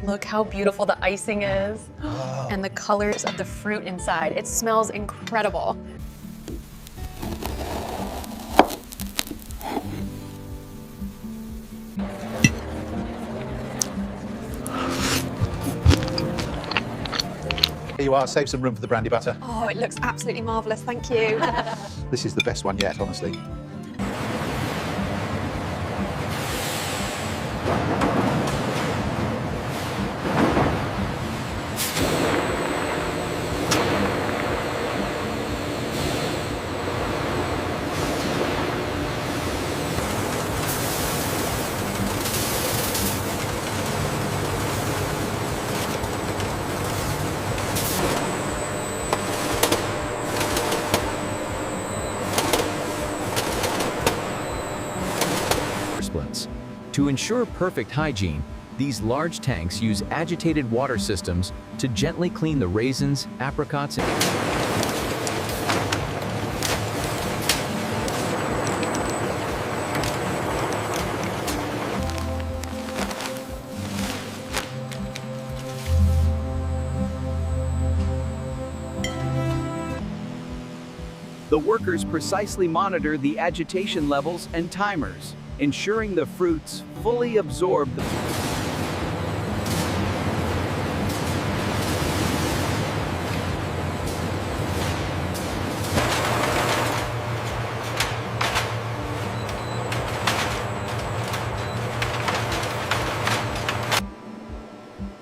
Look how beautiful the icing is and the colors of the fruit inside. It smells incredible. Here you are, save some room for the brandy butter. Oh, it looks absolutely marvelous, thank you. This is the best one yet, honestly. To ensure perfect hygiene, these large tanks use agitated water systems to gently clean the raisins, apricots, and the workers precisely monitor the agitation levels and timers, ensuring the fruits fully absorb the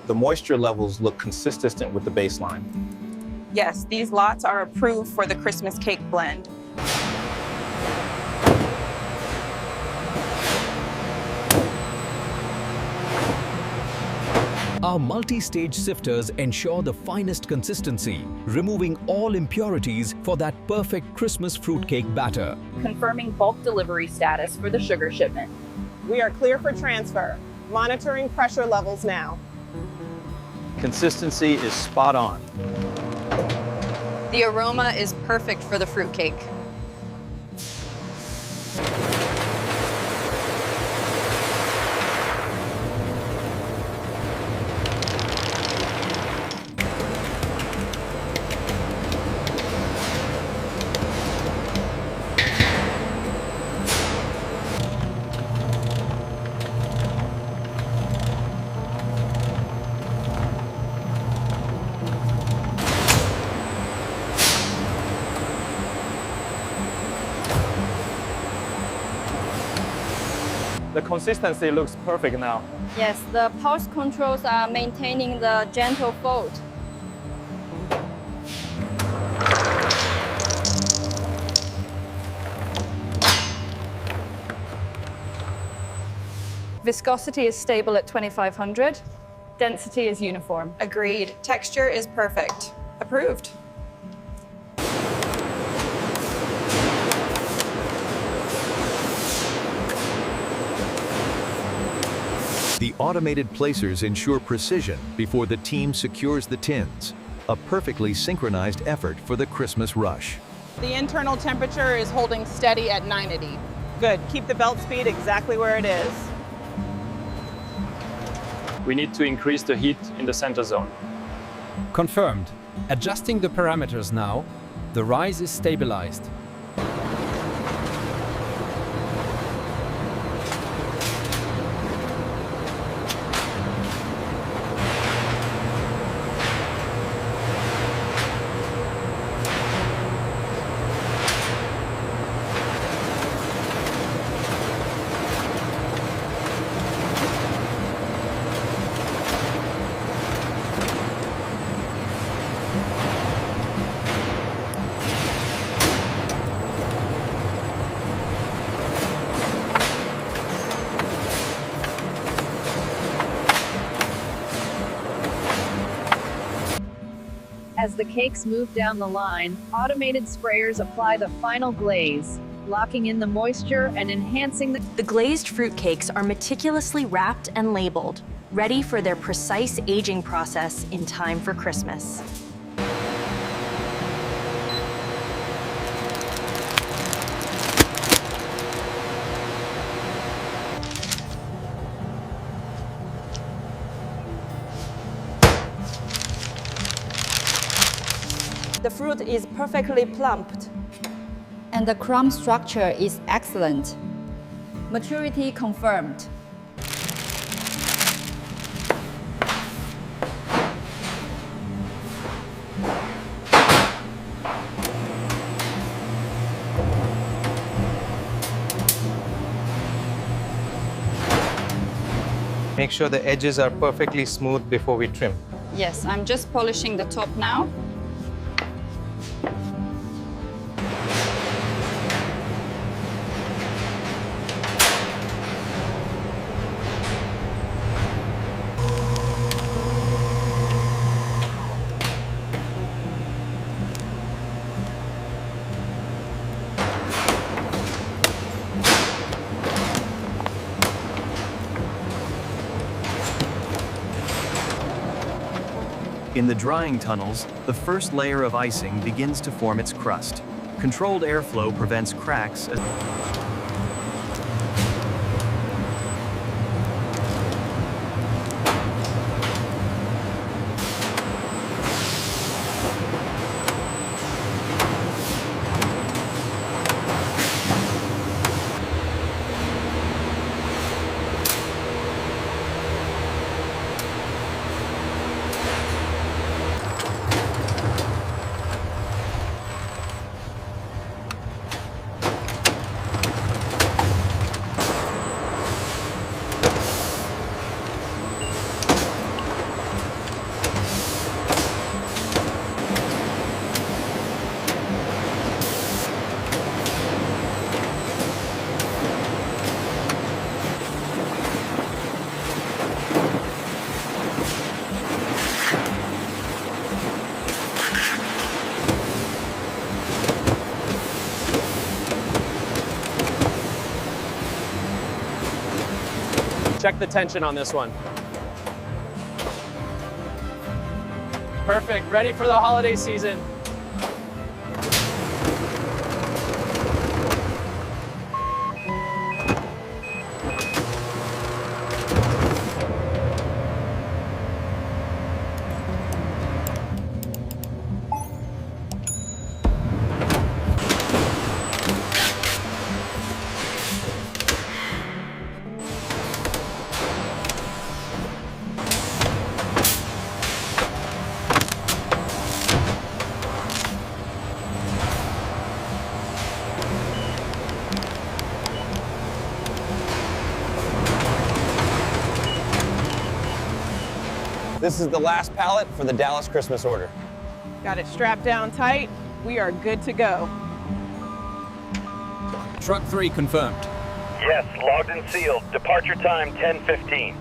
The moisture levels look consistent with the baseline. Yes, these lots are approved for the Christmas cake blend. Our multi-stage sifters ensure the finest consistency, removing all impurities for that perfect Christmas fruitcake batter. Confirming bulk delivery status for the sugar shipment. We are clear for transfer. Monitoring pressure levels now. Consistency is spot on. The aroma is perfect for the fruitcake. The consistency looks perfect now. Yes, the pulse controls are maintaining the gentle fold. Viscosity is stable at 2500. Density is uniform. Agreed. Texture is perfect. Approved. The automated placers ensure precision before the team secures the tins, a perfectly synchronized effort for the Christmas rush. The internal temperature is holding steady at 90. Good, keep the belt speed exactly where it is. We need to increase the heat in the center zone. Confirmed. Adjusting the parameters now, the rise is stabilized. As the cakes move down the line, automated sprayers apply the final glaze, locking in the moisture and enhancing The glazed fruitcakes are meticulously wrapped and labeled, ready for their precise aging process in time for Christmas. The fruit is perfectly plumped. And the crumb structure is excellent. Maturity confirmed. Make sure the edges are perfectly smooth before we trim. Yes, I'm just polishing the top now. In the drying tunnels, the first layer of icing begins to form its crust. Controlled airflow prevents cracks. Check the tension on this one. Perfect, ready for the holiday season. This is the last pallet for the Dallas Christmas order. Got it strapped down tight. We are good to go. Truck 3 confirmed. Yes, logged and sealed. Departure time 10:15.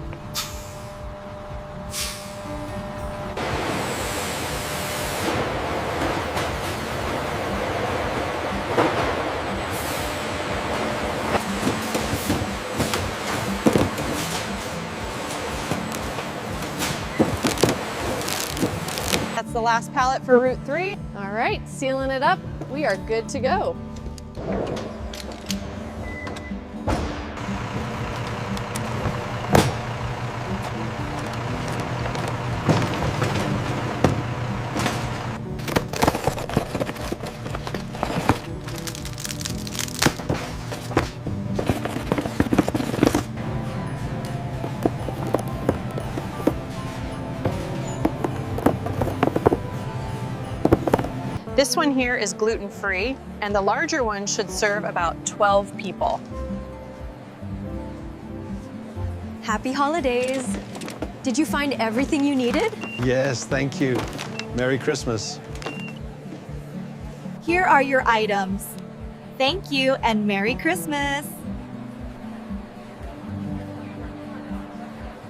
That's the last pallet for Route 3. All right, sealing it up. We are good to go. This one here is gluten-free, and the larger one should serve about 12 people. Happy holidays! Did you find everything you needed? Yes, thank you. Merry Christmas. Here are your items. Thank you and Merry Christmas.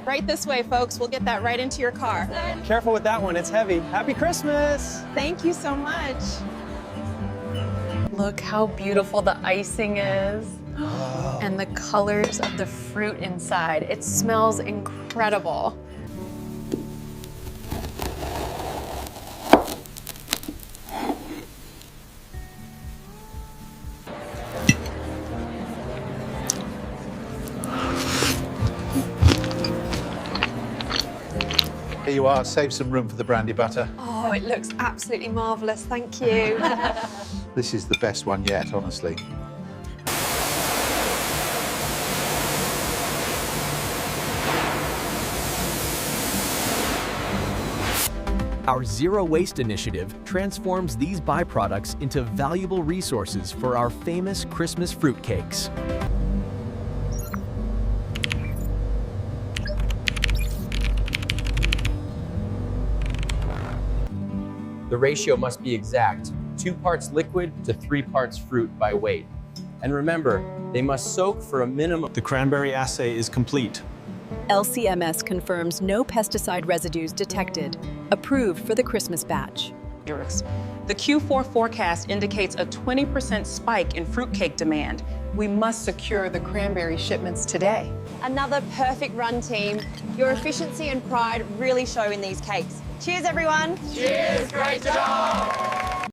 Right this way, folks. We'll get that right into your car. Careful with that one, it's heavy. Happy Christmas! Thank you so much. Look how beautiful the icing is. And the colors of the fruit inside. It smells incredible. Here you are, save some room for the brandy butter. Oh, Oh, it looks absolutely marvellous. Thank you. This is the best one yet, honestly. Our Zero Waste initiative transforms these byproducts into valuable resources for our famous Christmas fruitcakes. The ratio must be exact, 2 parts liquid to 3 parts fruit by weight. And remember, they must soak for a minimum. The cranberry assay is complete. LCMS confirms no pesticide residues detected. Approved for the Christmas batch. The Q4 forecast indicates a 20% spike in fruitcake demand. We must secure the cranberry shipments today. Another perfect run, team. Your efficiency and pride really show in these cakes. Cheers, everyone. Cheers, great job.